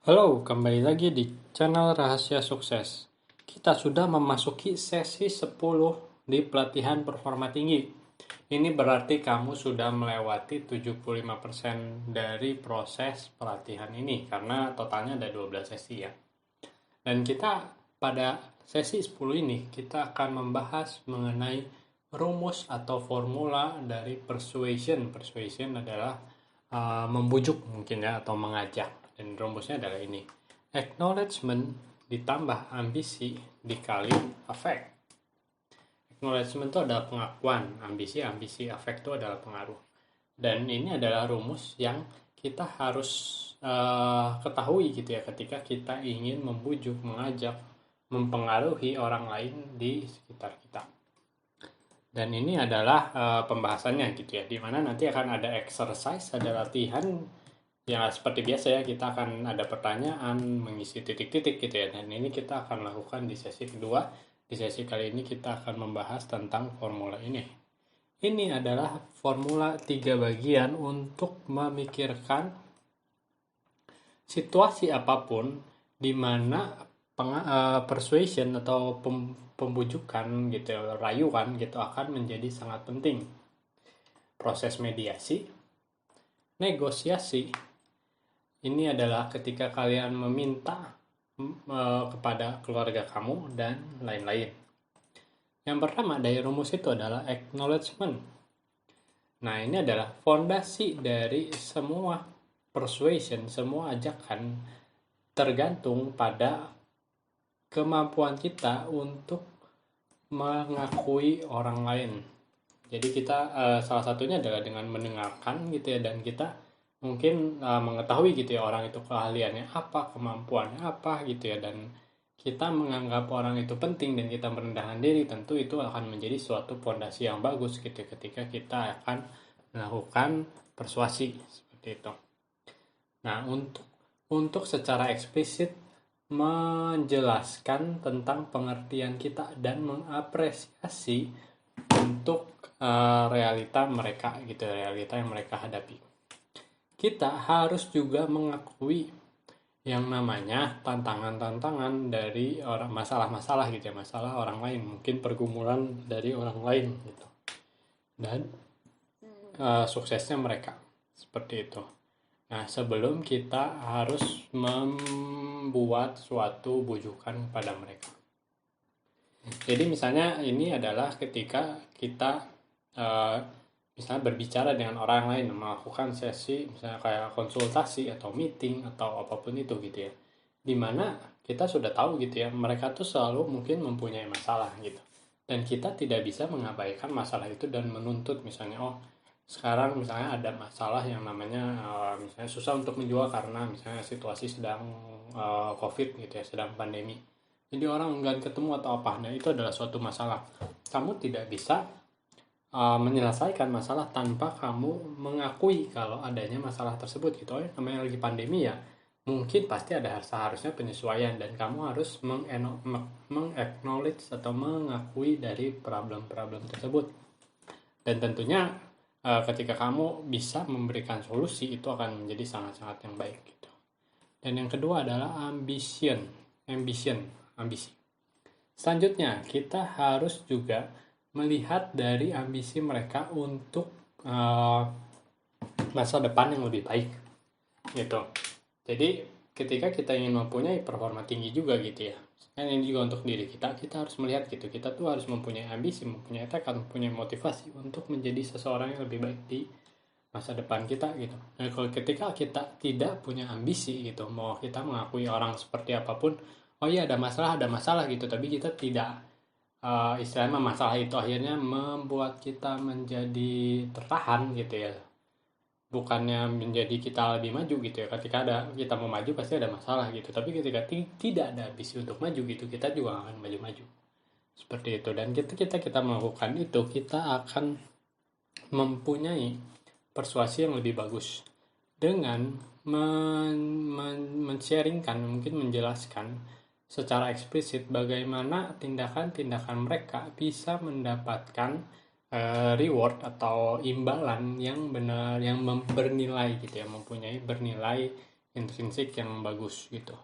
Halo, kembali lagi di channel Rahasia Sukses. Kita sudah memasuki sesi 10 di pelatihan performa tinggi. Ini berarti kamu sudah melewati 75% dari proses pelatihan ini karena totalnya ada 12 sesi ya. Dan kita pada sesi 10 ini kita akan membahas mengenai rumus atau formula dari persuasion. Persuasion adalah membujuk mungkin ya atau mengajak. Dan rumusnya adalah ini. Acknowledgement ditambah ambisi dikali affect. Acknowledgement itu adalah pengakuan, ambisi affect itu adalah pengaruh. Dan ini adalah rumus yang kita harus ketahui gitu ya ketika kita ingin membujuk, mengajak, mempengaruhi orang lain di sekitar kita. Dan ini adalah pembahasannya gitu ya, dimana nanti akan ada exercise, ada latihan ya seperti biasa ya, kita akan ada pertanyaan, mengisi titik-titik gitu ya. Dan ini kita akan lakukan di sesi kedua. Di sesi kali ini kita akan membahas tentang formula ini. Ini adalah formula 3 bagian untuk memikirkan situasi apapun di mana persuasion atau pembujukan gitu, rayuan gitu akan menjadi sangat penting. Proses mediasi, negosiasi, ini adalah ketika kalian meminta kepada keluarga kamu dan lain-lain. Yang pertama dari rumus itu adalah acknowledgement. Nah, ini adalah fondasi dari semua persuasion, semua ajakan tergantung pada kemampuan kita untuk mengakui orang lain. Jadi kita salah satunya adalah dengan mendengarkan gitu ya, dan kita mungkin mengetahui gitu ya orang itu keahliannya apa, kemampuannya apa gitu ya, dan kita menganggap orang itu penting dan kita merendahkan diri, tentu itu akan menjadi suatu fondasi yang bagus gitu ketika kita akan melakukan persuasi seperti itu. Nah, untuk secara eksplisit menjelaskan tentang pengertian kita dan mengapresiasi untuk realita mereka gitu, realita yang mereka hadapi. Kita harus juga mengakui yang namanya tantangan-tantangan dari orang, masalah-masalah gitu ya, masalah orang lain, mungkin pergumulan dari orang lain gitu, dan suksesnya mereka seperti itu. Nah, sebelum kita harus membuat suatu bujukan kepada mereka. Jadi misalnya ini adalah ketika kita misalnya berbicara dengan orang lain, melakukan sesi misalnya kayak konsultasi atau meeting atau apapun itu gitu ya, dimana kita sudah tahu gitu ya mereka tuh selalu mungkin mempunyai masalah gitu, dan kita tidak bisa mengabaikan masalah itu dan menuntut misalnya sekarang misalnya ada masalah yang namanya misalnya susah untuk menjual karena misalnya situasi sedang COVID gitu ya, sedang pandemi, jadi orang enggan ketemu atau apa. Nah, itu adalah suatu masalah. Kamu tidak bisa menyelesaikan masalah tanpa kamu mengakui kalau adanya masalah tersebut gitu. Namanya lagi pandemi ya, mungkin pasti ada seharusnya penyesuaian, dan kamu harus meng-acknowledge atau mengakui dari problem-problem tersebut. Dan tentunya ketika kamu bisa memberikan solusi, itu akan menjadi sangat-sangat yang baik gitu. Dan yang kedua adalah ambisi. Selanjutnya, kita harus juga melihat dari ambisi mereka untuk masa depan yang lebih baik gitu. Jadi ketika kita ingin mempunyai performa tinggi juga gitu ya, kan ini juga untuk diri kita harus melihat gitu, kita tuh harus mempunyai ambisi, mempunyai tekad, mempunyai motivasi untuk menjadi seseorang yang lebih baik di masa depan kita gitu. Nah, kalau ketika kita tidak punya ambisi gitu, mau kita mengakui orang seperti apapun, oh iya ada masalah gitu, tapi kita tidak istilahnya masalah itu akhirnya membuat kita menjadi tertahan gitu ya, bukannya menjadi kita lebih maju gitu ya. Ketika kita mau maju pasti ada masalah gitu, tapi ketika tidak ada ambisi untuk maju gitu, kita juga akan maju-maju seperti itu. Dan kita melakukan itu, kita akan mempunyai persuasi yang lebih bagus dengan men-sharingkan, mungkin menjelaskan secara eksplisit bagaimana tindakan-tindakan mereka bisa mendapatkan reward atau imbalan yang benar, yang bernilai gitu ya, mempunyai bernilai intrinsik yang bagus gitu.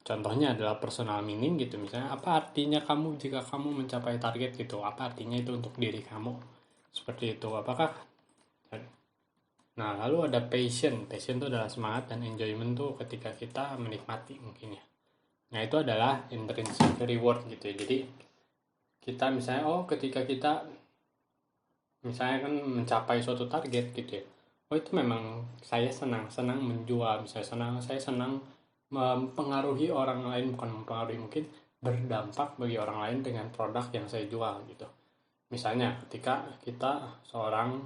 Contohnya adalah personal meaning gitu, misalnya apa artinya kamu jika kamu mencapai target gitu, apa artinya itu untuk diri kamu, seperti itu. Nah, lalu ada passion itu adalah semangat dan enjoyment tuh ketika kita menikmati mungkin ya. Nah, itu adalah intrinsic reward gitu ya. Jadi kita misalnya ketika kita misalnya kan mencapai suatu target gitu ya, itu memang saya senang menjual, misalnya saya senang mempengaruhi orang lain, bukan mempengaruhi, mungkin berdampak bagi orang lain dengan produk yang saya jual gitu. Misalnya ketika kita seorang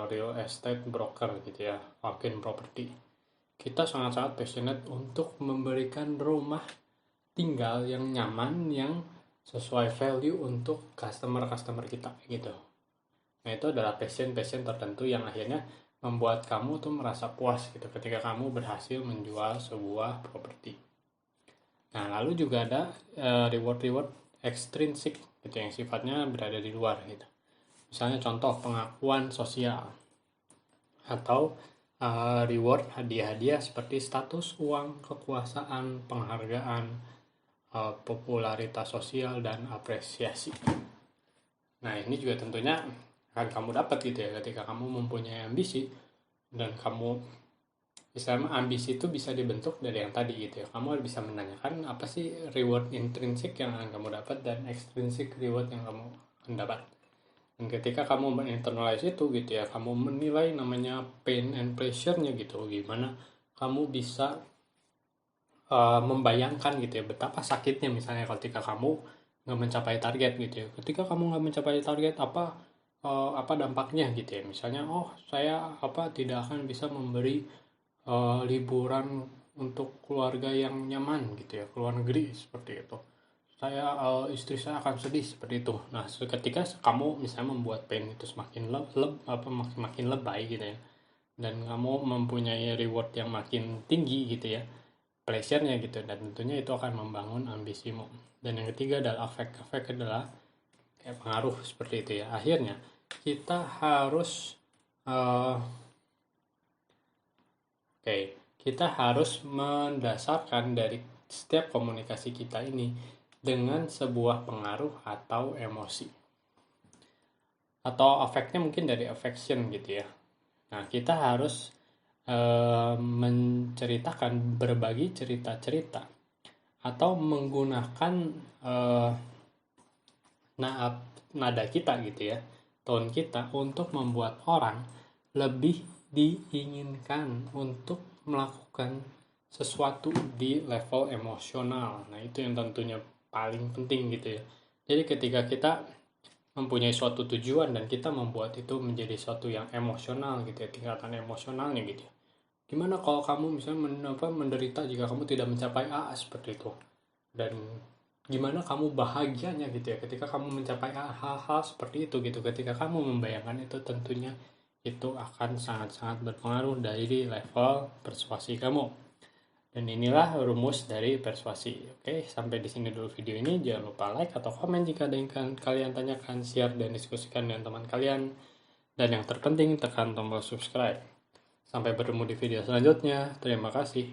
real estate broker gitu ya, agen properti, kita sangat-sangat passionate untuk memberikan rumah tinggal yang nyaman, yang sesuai value untuk customer kita gitu. Nah, itu adalah passion tertentu yang akhirnya membuat kamu tuh merasa puas gitu ketika kamu berhasil menjual sebuah properti. Nah, lalu juga ada reward ekstrinsik gitu yang sifatnya berada di luar gitu. Misalnya contoh pengakuan sosial atau reward hadiah-hadiah seperti status, uang, kekuasaan, penghargaan, popularitas sosial, dan apresiasi. Nah, ini juga tentunya akan kamu dapat gitu ya ketika kamu mempunyai ambisi, dan kamu misalnya ambisi itu bisa dibentuk dari yang tadi gitu ya. Kamu bisa menanyakan apa sih reward intrinsik yang akan kamu dapat dan extrinsic reward yang kamu akan dapat. Dan ketika kamu menginternalize itu gitu ya, kamu menilai namanya pain and pleasure-nya gitu, gimana kamu bisa membayangkan gitu ya betapa sakitnya misalnya ketika kamu nggak mencapai target gitu ya. Ketika kamu nggak mencapai target, apa dampaknya gitu ya. Misalnya saya tidak akan bisa memberi liburan untuk keluarga yang nyaman gitu ya, ke luar negeri seperti itu. Istri saya akan sedih seperti itu. Nah, ketika kamu misalnya membuat pain itu semakin makin lebay gitu ya, dan kamu mempunyai reward yang makin tinggi gitu ya, pleasure-nya gitu, dan tentunya itu akan membangun ambisimu. Dan yang ketiga adalah efek adalah kayak pengaruh seperti itu ya. Akhirnya kita harus kita harus mendasarkan dari setiap komunikasi kita ini dengan sebuah pengaruh atau emosi. Atau efeknya mungkin dari affection gitu ya. Nah, kita harus menceritakan, berbagi cerita-cerita atau menggunakan nada kita gitu ya, tone kita untuk membuat orang lebih diinginkan untuk melakukan sesuatu di level emosional. Nah, itu yang tentunya paling penting gitu ya. Jadi ketika kita mempunyai suatu tujuan dan kita membuat itu menjadi suatu yang emosional gitu ya, tingkatan emosionalnya gitu ya. Gimana kalau kamu misalnya menderita jika kamu tidak mencapai A seperti itu, dan gimana kamu bahagianya gitu ya ketika kamu mencapai hal-hal seperti itu gitu. Ketika kamu membayangkan itu, tentunya itu akan sangat-sangat berpengaruh dari level persuasi kamu. Dan inilah rumus dari persuasi. Oke, sampai di sini dulu video ini. Jangan lupa like atau komen jika ada yang kalian tanyakan, share dan diskusikan dengan teman kalian. Dan yang terpenting, tekan tombol subscribe. Sampai bertemu di video selanjutnya. Terima kasih.